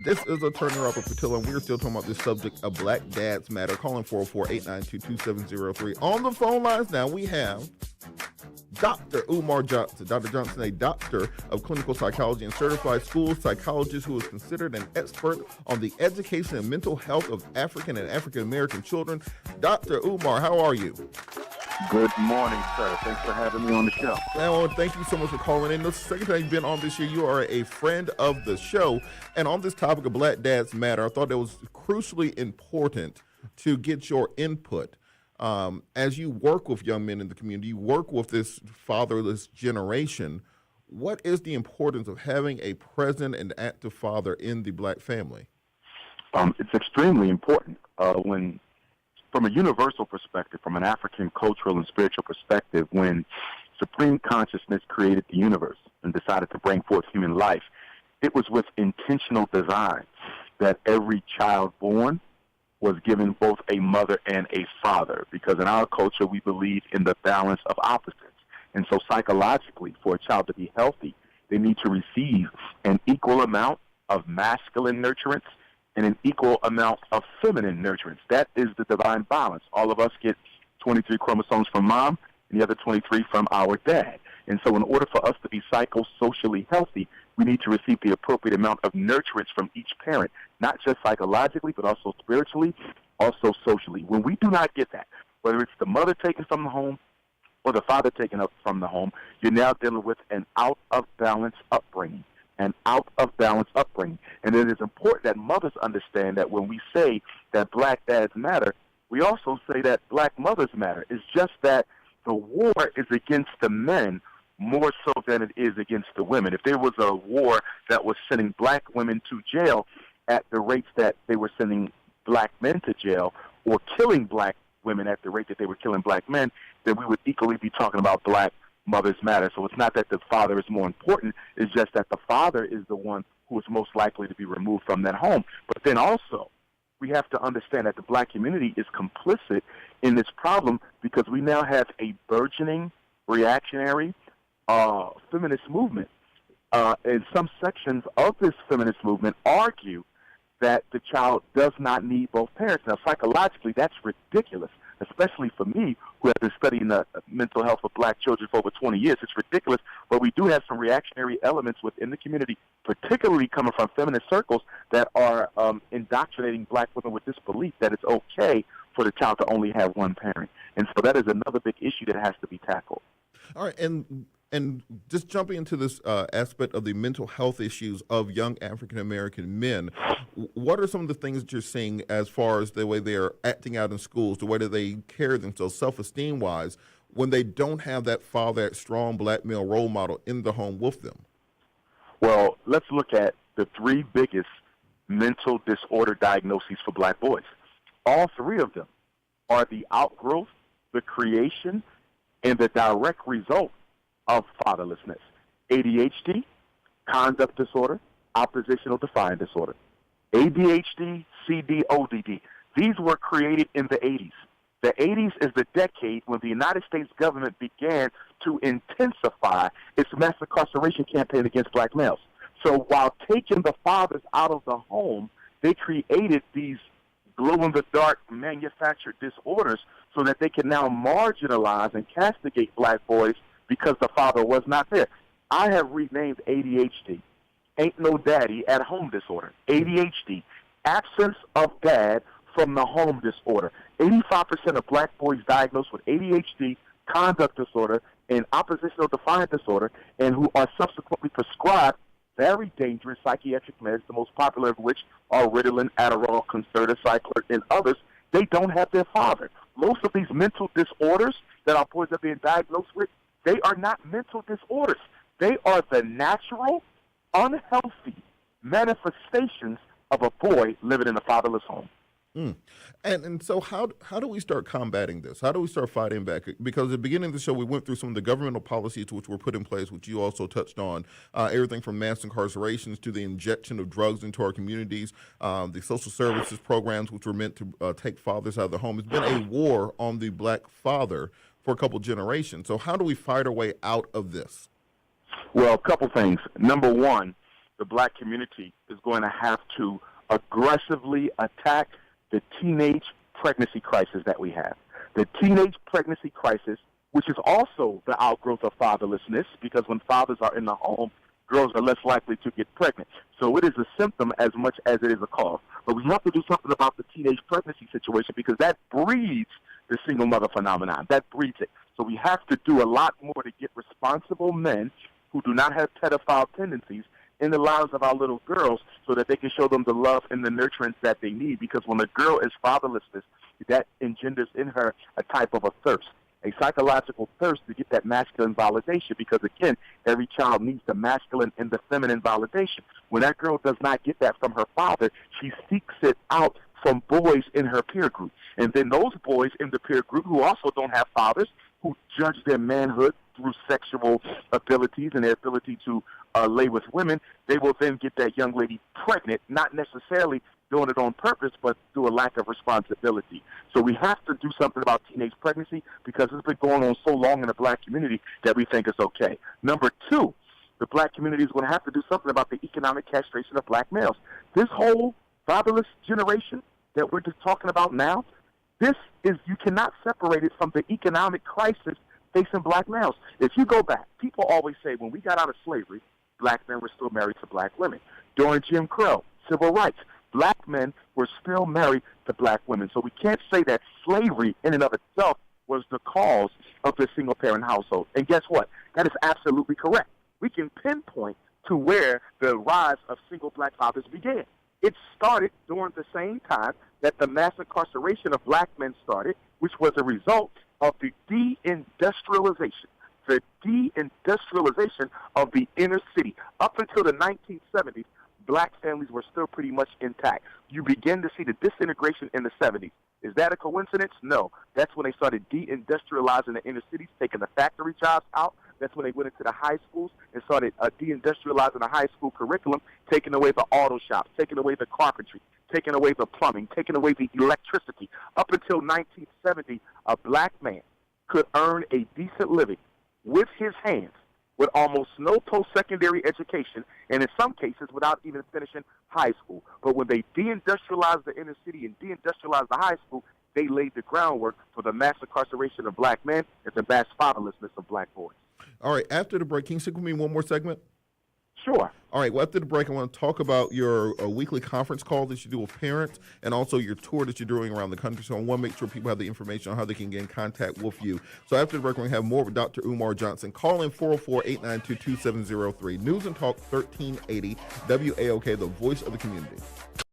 This is Attorney Robert Patillo, and we're still talking about this subject of Black Dads Matter. Calling 404-892-2703. On the phone lines now, we have Dr. Umar Johnson. Dr. Johnson, a doctor of clinical psychology and certified school psychologist who is considered an expert on the education and mental health of African and African American children. Dr. Umar, how are you? Good morning, sir. Thanks for having me on the show. Well, thank you so much for calling in. This is the second time you've been on this year. You are a friend of the show. And on this topic of Black Dads Matter, I thought it was crucially important to get your input. As you work with young men in the community, you work with this fatherless generation, what is the importance of having a present and active father in the Black family? It's extremely important from a universal perspective, from an African cultural and spiritual perspective, when supreme consciousness created the universe and decided to bring forth human life, it was with intentional design that every child born was given both a mother and a father, because in our culture we believe in the balance of opposites. And so psychologically, for a child to be healthy, they need to receive an equal amount of masculine nurturance and an equal amount of feminine nurturance. That is the divine balance. All of us get 23 chromosomes from mom and the other 23 from our dad. And so in order for us to be psychosocially healthy, we need to receive the appropriate amount of nurturance from each parent, not just psychologically, but also spiritually, also socially. When we do not get that, whether it's the mother taken from the home or the father taken up from the home, you're now dealing with an out-of-balance upbringing. And it is important that mothers understand that when we say that Black dads matter, we also say that Black mothers matter. It's just that the war is against the men more so than it is against the women. If there was a war that was sending Black women to jail at the rates that they were sending Black men to jail, or killing Black women at the rate that they were killing Black men, then we would equally be talking about Black mothers matter. So it's not that the father is more important, it's just that the father is the one who is most likely to be removed from that home. But then also, we have to understand that the Black community is complicit in this problem, because we now have a burgeoning reactionary feminist movement. And some sections of this feminist movement argue that the child does not need both parents. Now, psychologically, that's ridiculous, especially for me, who have been studying the mental health of Black children for over 20 years. It's ridiculous, but we do have some reactionary elements within the community, particularly coming from feminist circles, that are indoctrinating Black women with this belief that it's okay for the child to only have one parent. And so that is another big issue that has to be tackled. All right, and just jumping into this aspect of the mental health issues of young African-American men, what are some of the things that you're seeing as far as the way they're acting out in schools, the way that they carry themselves self-esteem-wise, when they don't have that father, that strong Black male role model in the home with them? Well, let's look at the three biggest mental disorder diagnoses for Black boys. All three of them are the outgrowth, the creation, and the direct result of fatherlessness. ADHD, conduct disorder, oppositional defiant disorder. ADHD, CD, ODD. These were created in the 80s. The 80s is the decade when the United States government began to intensify its mass incarceration campaign against Black males. So while taking the fathers out of the home, they created these glow-in-the-dark manufactured disorders so that they can now marginalize and castigate Black boys because the father was not there. I have renamed ADHD, ain't no daddy at home disorder. ADHD, absence of dad from the home disorder. 85% of Black boys diagnosed with ADHD, conduct disorder, and oppositional defiant disorder, and who are subsequently prescribed very dangerous psychiatric meds, the most popular of which are Ritalin, Adderall, Concerta, Cycler, and others, they don't have their father. Most of these mental disorders that our boys are being diagnosed with, they are not mental disorders. They are the natural, unhealthy manifestations of a boy living in a fatherless home. And so how do we start combating this? How do we start fighting back? Because at the beginning of the show, we went through some of the governmental policies which were put in place, which you also touched on, everything from mass incarcerations to the injection of drugs into our communities, the social services programs which were meant to take fathers out of the home. It's been a war on the Black father for a couple generations. So how do we fight our way out of this? Well, a couple things. Number one, the black community is going to have to aggressively attack the teenage pregnancy crisis that we have. The teenage pregnancy crisis, which is also the outgrowth of fatherlessness, because when fathers are in the home, girls are less likely to get pregnant. So it is a symptom as much as it is a cause. But we have to do something about the teenage pregnancy situation because that breeds the single mother phenomenon. That breeds it. So we have to do a lot more to get responsible men who do not have pedophile tendencies in the lives of our little girls so that they can show them the love and the nurturance that they need. Because when a girl is fatherlessness, that engenders in her a type of a thirst, a psychological thirst to get that masculine validation, because, again, every child needs the masculine and the feminine validation. When that girl does not get that from her father, she seeks it out from boys in her peer group. And then those boys in the peer group who also don't have fathers, who judge their manhood through sexual abilities and their ability to lay with women, they will then get that young lady pregnant, not necessarily doing it on purpose, but through a lack of responsibility. So we have to do something about teenage pregnancy because it's been going on so long in the black community that we think it's okay. Number two, the black community is going to have to do something about the economic castration of black males. This whole fatherless generation that we're just talking about now, you cannot separate it from the economic crisis facing black males. If you go back, people always say when we got out of slavery, black men were still married to black women. During Jim Crow, civil rights, black men were still married to black women. So we can't say that slavery in and of itself was the cause of the single-parent household. And guess what? That is absolutely correct. We can pinpoint to where the rise of single black fathers began. It started during the same time that the mass incarceration of black men started, which was a result of the deindustrialization. The deindustrialization of the inner city. Up until the 1970s, black families were still pretty much intact. You begin to see the disintegration in the 70s. Is that a coincidence? No. That's when they started deindustrializing the inner cities, taking the factory jobs out. That's when they went into the high schools and started deindustrializing the high school curriculum, taking away the auto shops, taking away the carpentry, taking away the plumbing, taking away the electricity. Up until 1970, a black man could earn a decent living with his hands, with almost no post-secondary education, and in some cases without even finishing high school. But when they deindustrialized the inner city and deindustrialized the high school, they laid the groundwork for the mass incarceration of black men and the mass fatherlessness of black boys. All right, after the break, can you stick with me one more segment? Sure. All right, well, after the break, I want to talk about your weekly conference call that you do with parents and also your tour that you're doing around the country. So I want to make sure people have the information on how they can get in contact with you. So after the break, we're going to have more with Dr. Umar Johnson. Call in 404-892-2703. News and Talk 1380, WAOK, the voice of the community.